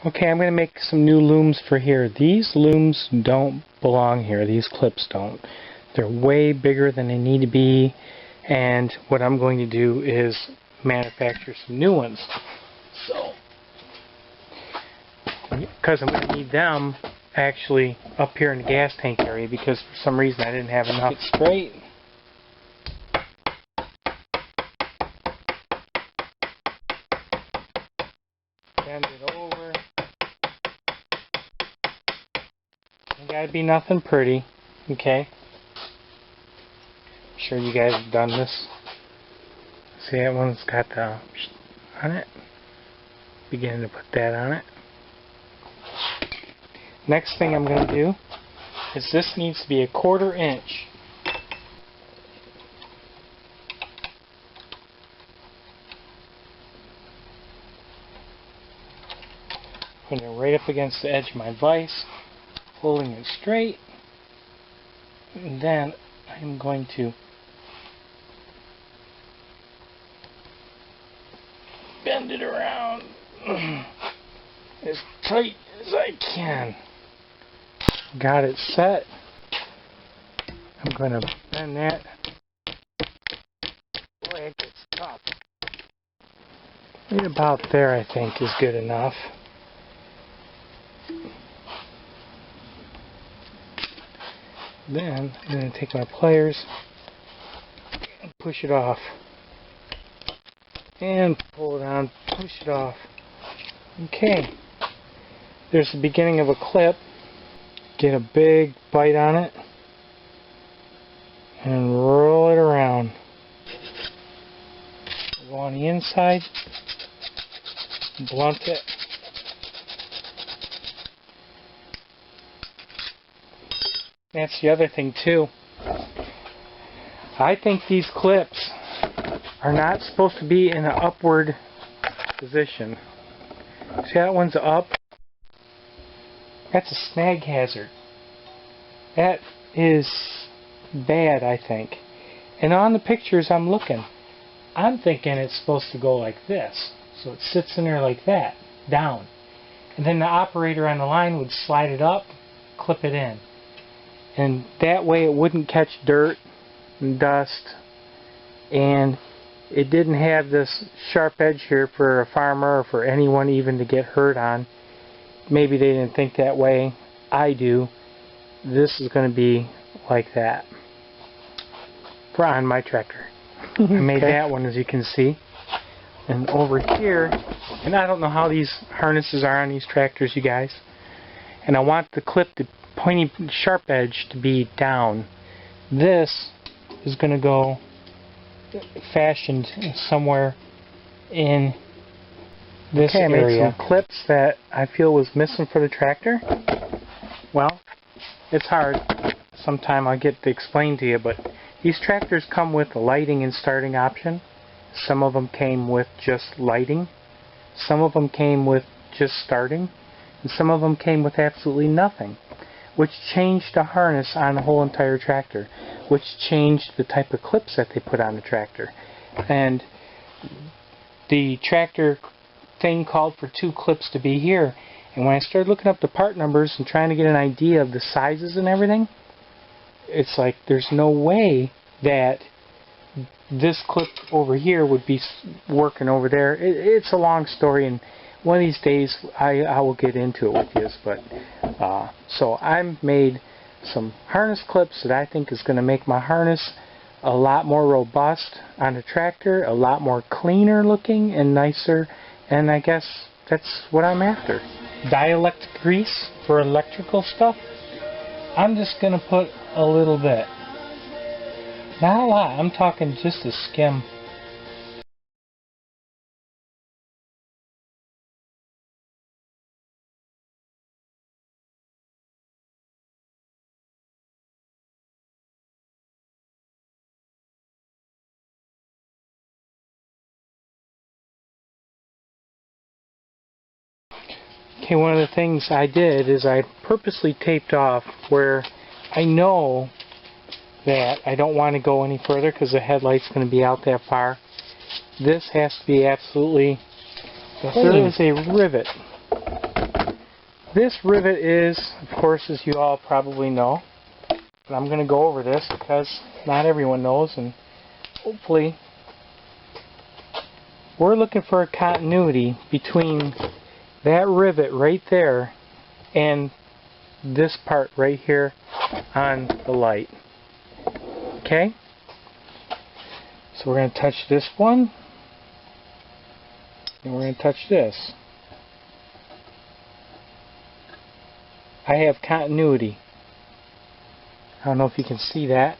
Okay, I'm going to make some new looms for here. These looms don't belong here. These clips don't. They're way bigger than they need to be, and what I'm going to do is manufacture some new ones. So, because I'm going to need them actually up here in the gas tank area, because for some reason I didn't have enough. Get straight. Bend it over. Ain't gotta be nothing pretty, okay? I'm sure you guys have done this. See, that one's got the on it. Beginning to put that on it. Next thing I'm going to do is this needs to be a 1/4 inch. Putting it right up against the edge of my vise, holding it straight, and then I'm going to bend it around as tight as I can. Got it set. I'm going to bend that. Boy, it gets tough. Right about there, I think, is good enough. Then I'm going to take my pliers and push it off. And pull it on, push it off. Okay. There's the beginning of a clip. Get a big bite on it. And roll it around. Go on the inside. Blunt it. That's the other thing too. I think these clips are not supposed to be in an upward position. See, that one's up. That's a snag hazard. That is bad, I think. And on the pictures I'm looking, I'm thinking it's supposed to go like this. So it sits in there like that, down. And then the operator on the line would slide it up, clip it in. And that way it wouldn't catch dirt and dust, and it didn't have this sharp edge here for a farmer or for anyone even to get hurt on. Maybe they didn't think that way. I do. This is going to be like that for on my tractor. I made that one, as you can see. And over here, and I don't know how these harnesses are on these tractors, you guys. And I want the clip, the pointy sharp edge, to be down. This is going to go fashioned somewhere in this area. I made some clips that I feel was missing for the tractor. Well, it's hard. Sometime I'll get to explain to you, but these tractors come with a lighting and starting option. Some of them came with just lighting. Some of them came with just starting. And some of them came with absolutely nothing, which changed the harness on the whole entire tractor, which changed the type of clips that they put on the tractor. And the tractor thing called for 2 clips to be here, and when I started looking up the part numbers and trying to get an idea of the sizes and everything, it's like there's no way that this clip over here would be working over there. It's a long story, and one of these days I will get into it with you. But so I made some harness clips that I think is going to make my harness a lot more robust on the tractor, a lot more cleaner looking and nicer, and I guess that's what I'm after. Dielectric grease for electrical stuff. I'm just going to put a little bit. Not a lot, I'm talking just a skim. Okay, one of the things I did is I purposely taped off where I know that I don't want to go any further because the headlight's going to be out that far. This has to be absolutely... There is a rivet This rivet is, of course, as you all probably know, but I'm going to go over this because not everyone knows, and hopefully we're looking for a continuity between that rivet right there and this part right here on the light. Okay? So we're going to touch this one, and we're going to touch this. I have continuity. I don't know if you can see that.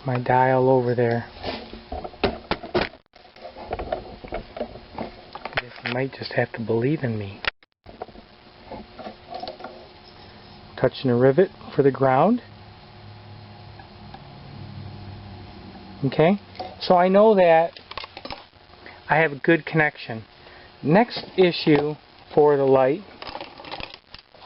My dial over there. I guess you might just have to believe in me. Touching the rivet for the ground. Okay, so I know that I have a good connection. Next issue for the light,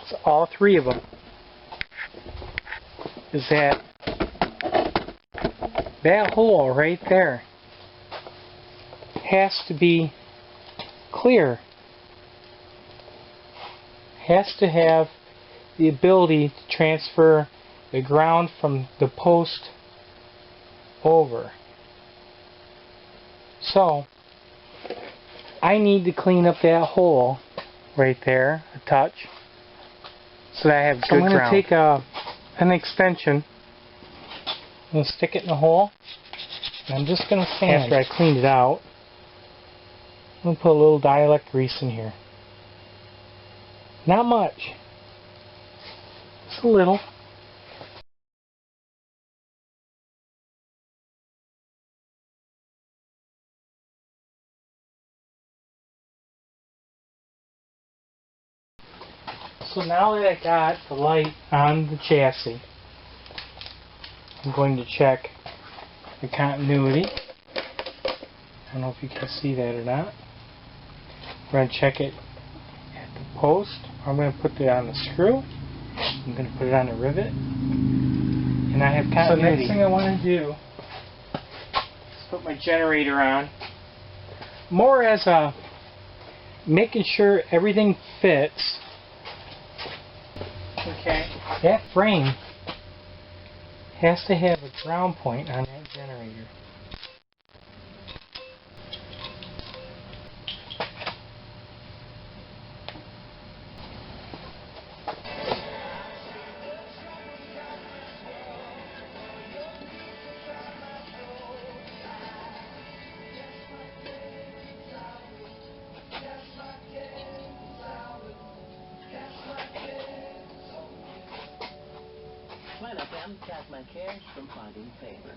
it's all three of them, is that hole right there has to be clear. Has to have the ability to transfer the ground from the post over. So I need to clean up that hole right there a touch so that I have good ground. I'm going to take an extension and stick it in the hole, and I'm just going to sand after I cleaned it out. I'm going to put a little dielectric grease in here. Not much, just a little. So now that I got the light on the chassis, I'm going to check the continuity. I don't know if you can see that or not. We're going to check it at the post. I'm going to put it on the screw. I'm going to put it on the rivet. And I have continuity. So the next thing I want to do is put my generator on. More as a making sure everything fits. Okay, that frame has to have a ground point on that generator. Got my cash from finding favor.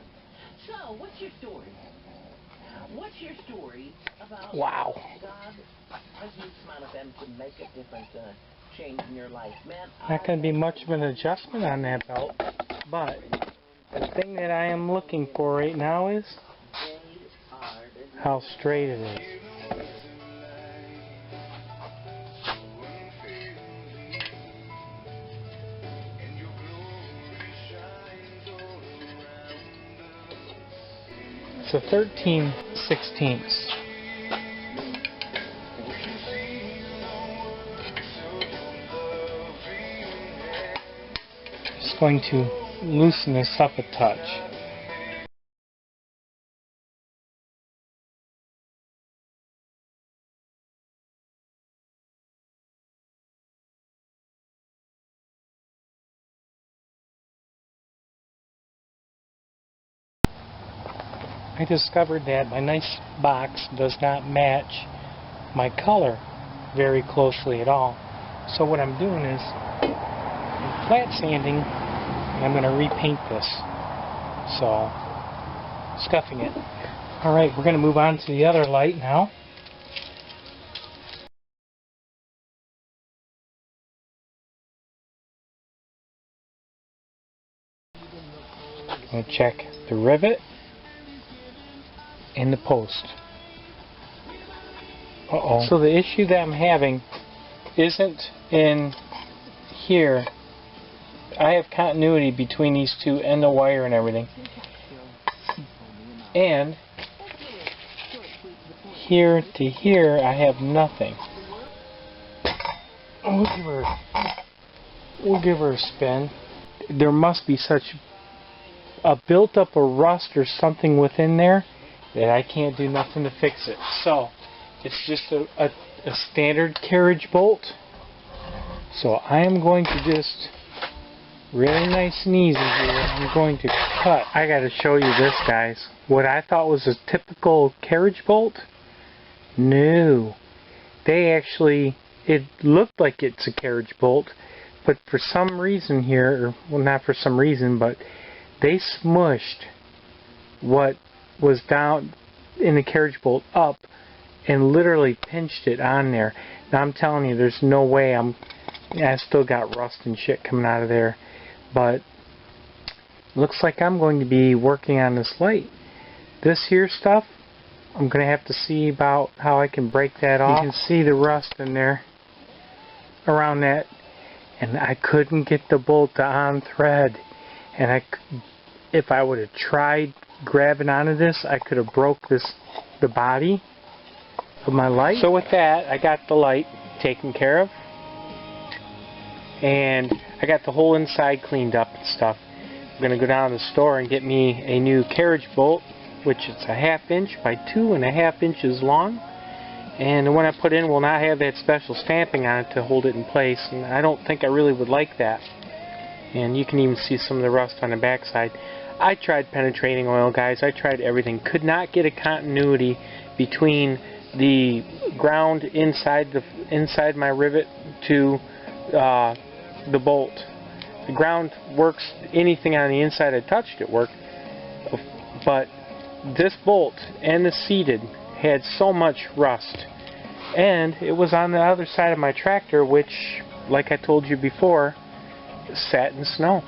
So, what's your story? What's your story about wow. God has used Smile FM to make a difference, change in your life? Man, not going to be much of an adjustment on that belt, but the thing that I am looking for right now is how straight it is. It's a 13/16. Just going to loosen this up a touch. I discovered that my nice box does not match my color very closely at all. So what I'm doing is I'm flat sanding, and I'm going to repaint this. So, scuffing it. Alright, we're going to move on to the other light now. I'm going to check the rivet and the post. Uh-oh. So the issue that I'm having isn't in here. I have continuity between these two and the wire and everything. And here to here I have nothing. we'll give her a spin. There must be such a built-up of rust or something within there that I can't do nothing to fix it. So it's just a standard carriage bolt. So I am going to just really nice and easy here. I'm going to cut. I got to show you this, guys. What I thought was a typical carriage bolt. No, they actually, it looked like it's a carriage bolt, but for some reason here, or, well, not for some reason, but they smushed what was down in the carriage bolt up and literally pinched it on there. Now I'm telling you, there's no way I still got rust and shit coming out of there, but looks like I'm going to be working on this light. This here stuff, I'm going to have to see about how I can break that off. You can see the rust in there around that, and I couldn't get the bolt to on thread. And if I would have tried grabbing onto this, I could have broke the body of my light. So with that, I got the light taken care of, and I got the whole inside cleaned up and stuff. I'm going to go down to the store and get me a new carriage bolt, which is a 1/2 inch by 2.5 inches long, and the one I put in will not have that special stamping on it to hold it in place, and I don't think I really would like that. And you can even see some of the rust on the backside. I tried penetrating oil, guys. I tried everything. Could not get a continuity between the ground inside my rivet to the bolt. The ground works. Anything on the inside I touched, it worked, but this bolt and the seated had so much rust, and it was on the other side of my tractor, which, like I told you before, sat in snow.